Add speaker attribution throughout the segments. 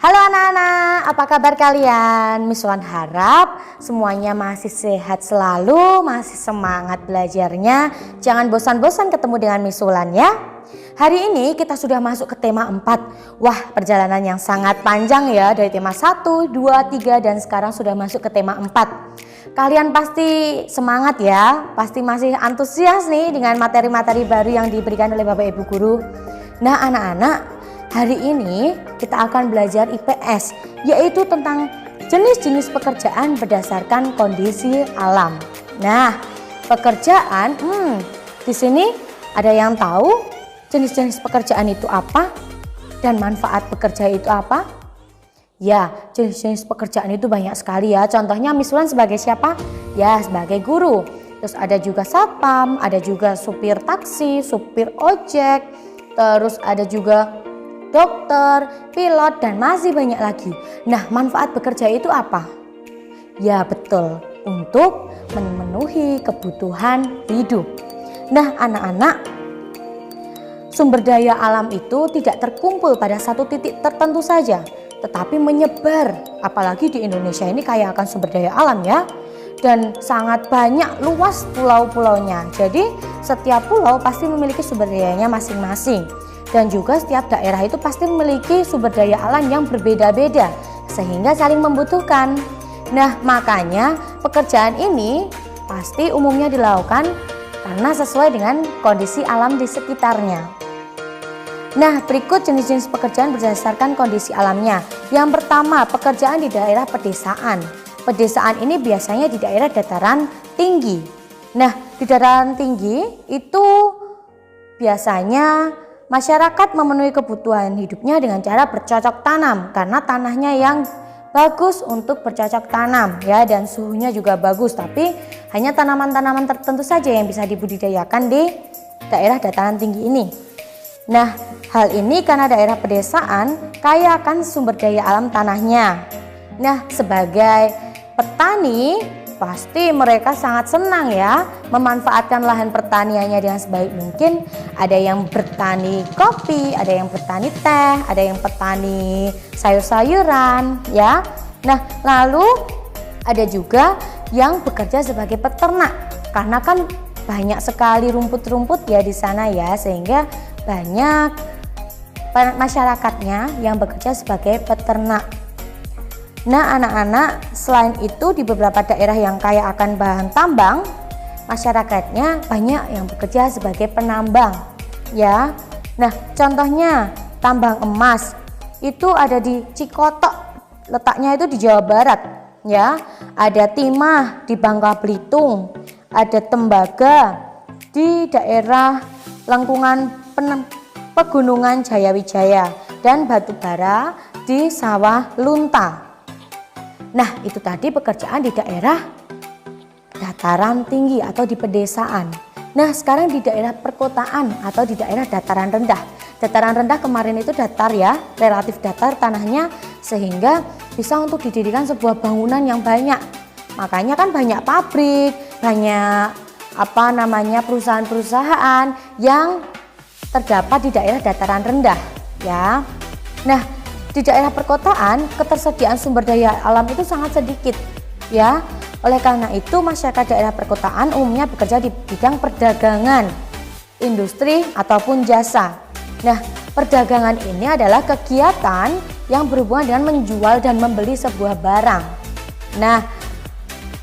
Speaker 1: Halo anak-anak, apa kabar kalian? Miss Wan harap semuanya masih sehat selalu, masih semangat belajarnya. Jangan bosan-bosan ketemu dengan Miss Wulan ya. Hari ini kita sudah masuk ke tema 4. Wah, perjalanan yang sangat panjang ya, dari tema 1, 2, 3 dan sekarang sudah masuk ke tema 4. Kalian pasti semangat ya, pasti masih antusias nih dengan materi-materi baru yang diberikan oleh Bapak Ibu Guru. Nah anak-anak, hari ini kita akan belajar IPS, yaitu tentang jenis-jenis pekerjaan berdasarkan kondisi alam. Nah, pekerjaan, di sini ada yang tahu jenis-jenis pekerjaan itu apa dan manfaat bekerja itu apa? Ya, jenis-jenis pekerjaan itu banyak sekali ya. Contohnya Miss Wulan sebagai siapa? Ya, sebagai guru. Terus ada juga satpam, ada juga supir taksi, supir ojek, terus ada juga dokter, pilot, dan masih banyak lagi. Nah, manfaat bekerja itu apa? Ya betul, untuk memenuhi kebutuhan hidup. Nah anak-anak, sumber daya alam itu tidak terkumpul pada satu titik tertentu saja, tetapi menyebar. Apalagi di Indonesia ini kaya akan sumber daya alam ya. Dan sangat banyak luas pulau-pulaunya. Jadi setiap pulau pasti memiliki sumber dayanya masing-masing. Dan juga setiap daerah itu pasti memiliki sumber daya alam yang berbeda-beda, sehingga saling membutuhkan. Nah makanya pekerjaan ini pasti umumnya dilakukan karena sesuai dengan kondisi alam di sekitarnya. Nah berikut jenis-jenis pekerjaan berdasarkan kondisi alamnya. Yang pertama, pekerjaan di daerah pedesaan. Pedesaan ini biasanya di daerah dataran tinggi. Nah di dataran tinggi itu biasanya masyarakat memenuhi kebutuhan hidupnya dengan cara bercocok tanam karena tanahnya yang bagus untuk bercocok tanam ya, dan suhunya juga bagus, tapi hanya tanaman-tanaman tertentu saja yang bisa dibudidayakan di daerah dataran tinggi ini. Nah, hal ini karena daerah pedesaan kaya akan sumber daya alam tanahnya. Nah, sebagai petani pasti mereka sangat senang ya memanfaatkan lahan pertaniannya dengan sebaik mungkin. Ada yang bertani kopi, ada yang bertani teh, ada yang bertani sayur-sayuran ya. Nah lalu ada juga yang bekerja sebagai peternak karena kan banyak sekali rumput-rumput ya di sana ya, sehingga banyak masyarakatnya yang bekerja sebagai peternak. Nah anak-anak, selain itu di beberapa daerah yang kaya akan bahan tambang, masyarakatnya banyak yang bekerja sebagai penambang ya. Nah contohnya tambang emas itu ada di Cikotok, letaknya itu di Jawa Barat ya. Ada timah di Bangka Belitung, ada tembaga di daerah lengkungan pegunungan Jayawijaya, dan batu bara di sawah Lunta. Nah itu tadi pekerjaan di daerah dataran tinggi atau di pedesaan. Nah sekarang di daerah perkotaan atau di daerah dataran rendah. Dataran rendah kemarin itu datar ya, relatif datar tanahnya, sehingga bisa untuk didirikan sebuah bangunan yang banyak. Makanya kan banyak pabrik, banyak perusahaan-perusahaan yang terdapat di daerah dataran rendah ya. Nah di daerah perkotaan ketersediaan sumber daya alam itu sangat sedikit ya. Oleh karena itu masyarakat daerah perkotaan umumnya bekerja di bidang perdagangan, industri ataupun jasa. Nah perdagangan ini adalah kegiatan yang berhubungan dengan menjual dan membeli sebuah barang. Nah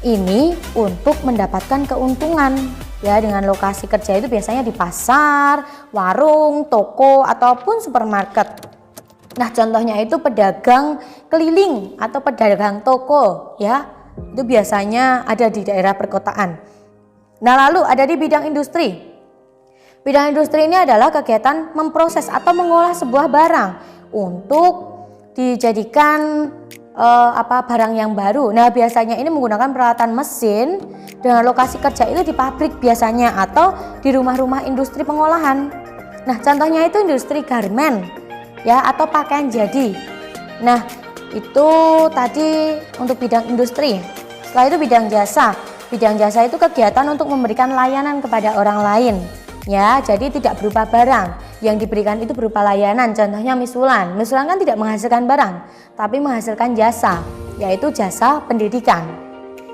Speaker 1: ini untuk mendapatkan keuntungan ya, dengan lokasi kerja itu biasanya di pasar, warung, toko ataupun supermarket. Nah contohnya itu pedagang keliling atau pedagang toko ya, itu biasanya ada di daerah perkotaan. Nah lalu ada di bidang industri. Bidang industri ini adalah kegiatan memproses atau mengolah sebuah barang untuk dijadikan barang yang baru. Nah biasanya ini menggunakan peralatan mesin, dengan lokasi kerja itu di pabrik biasanya atau di rumah-rumah industri pengolahan. Nah contohnya itu industri garmen ya, atau pakaian jadi. Nah itu tadi untuk bidang industri. Setelah itu bidang jasa. Bidang jasa itu kegiatan untuk memberikan layanan kepada orang lain ya, jadi tidak berupa barang. yang diberikan itu berupa layanan, contohnya Miss Wulan. Miss Wulan kan tidak menghasilkan barang, tapi menghasilkan jasa, yaitu jasa pendidikan.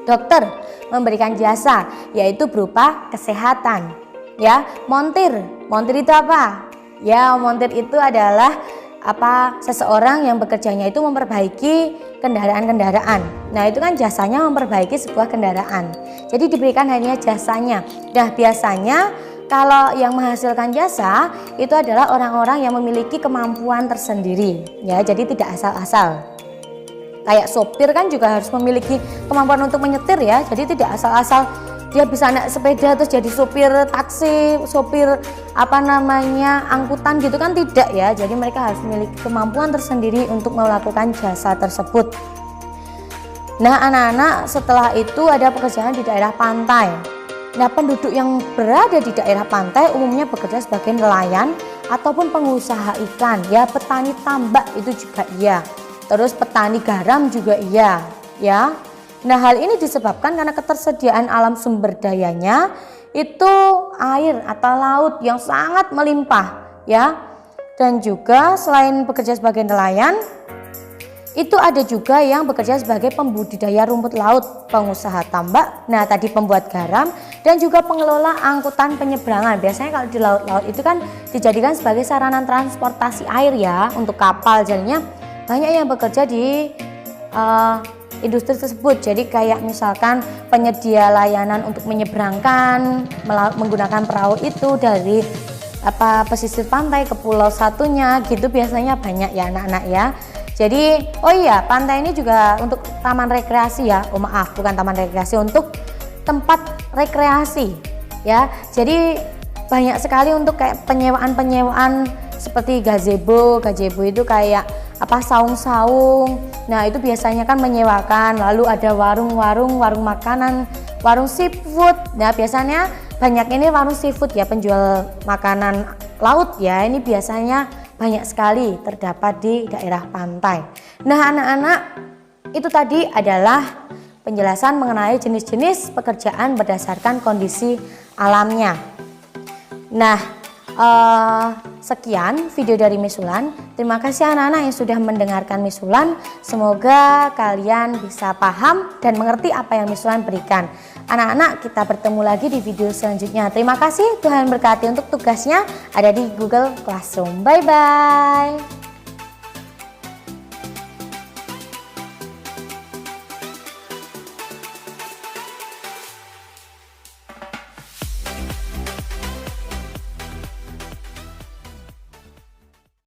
Speaker 1: Dokter memberikan jasa, yaitu berupa kesehatan. Ya, montir itu apa? Ya, montir itu adalah seseorang yang bekerjanya itu memperbaiki kendaraan-kendaraan. Nah, itu kan jasanya memperbaiki sebuah kendaraan. Jadi diberikan hanya jasanya. Nah, biasanya kalau yang menghasilkan jasa itu adalah orang-orang yang memiliki kemampuan tersendiri. Ya, jadi tidak asal-asal. Kayak sopir kan juga harus memiliki kemampuan untuk menyetir ya. Jadi tidak asal-asal dia bisa naik sepeda terus jadi sopir taksi, sopir angkutan gitu kan tidak ya. Jadi mereka harus memiliki kemampuan tersendiri untuk melakukan jasa tersebut. Nah, anak-anak, setelah itu ada pekerjaan di daerah pantai. Nah, penduduk yang berada di daerah pantai umumnya bekerja sebagai nelayan ataupun pengusaha ikan ya, petani tambak itu juga iya. Terus petani garam juga iya ya. Nah, hal ini disebabkan karena ketersediaan alam sumber dayanya itu air atau laut yang sangat melimpah ya. Dan juga selain bekerja sebagai nelayan, itu ada juga yang bekerja sebagai pembudidaya rumput laut, pengusaha tambak, nah tadi pembuat garam, dan juga pengelola angkutan penyeberangan. Biasanya kalau di laut-laut itu kan dijadikan sebagai sarana transportasi air ya, untuk kapal. Jadinya banyak yang bekerja di industri tersebut. Jadi kayak misalkan penyedia layanan untuk menyeberangkan menggunakan perahu itu dari pesisir pantai ke pulau satunya gitu, biasanya banyak ya anak-anak ya. Jadi oh iya, pantai ini juga untuk taman rekreasi ya. Oh maaf, bukan taman rekreasi, untuk tempat rekreasi ya. Jadi banyak sekali untuk kayak penyewaan seperti gazebo itu kayak saung-saung. Nah, itu biasanya kan menyewakan. Lalu ada warung makanan, warung seafood. Nah, biasanya banyak ini warung seafood ya, penjual makanan laut ya. Ini biasanya banyak sekali terdapat di daerah pantai. Nah, anak-anak, itu tadi adalah penjelasan mengenai jenis-jenis pekerjaan berdasarkan kondisi alamnya. Nah, sekian video dari Miss Wulan. Terima kasih anak-anak yang sudah mendengarkan Miss Wulan. Semoga kalian bisa paham dan mengerti apa yang Miss Wulan berikan. Anak-anak, kita bertemu lagi di video selanjutnya. Terima kasih, Tuhan berkati. Untuk tugasnya ada di Google Classroom. Bye-bye.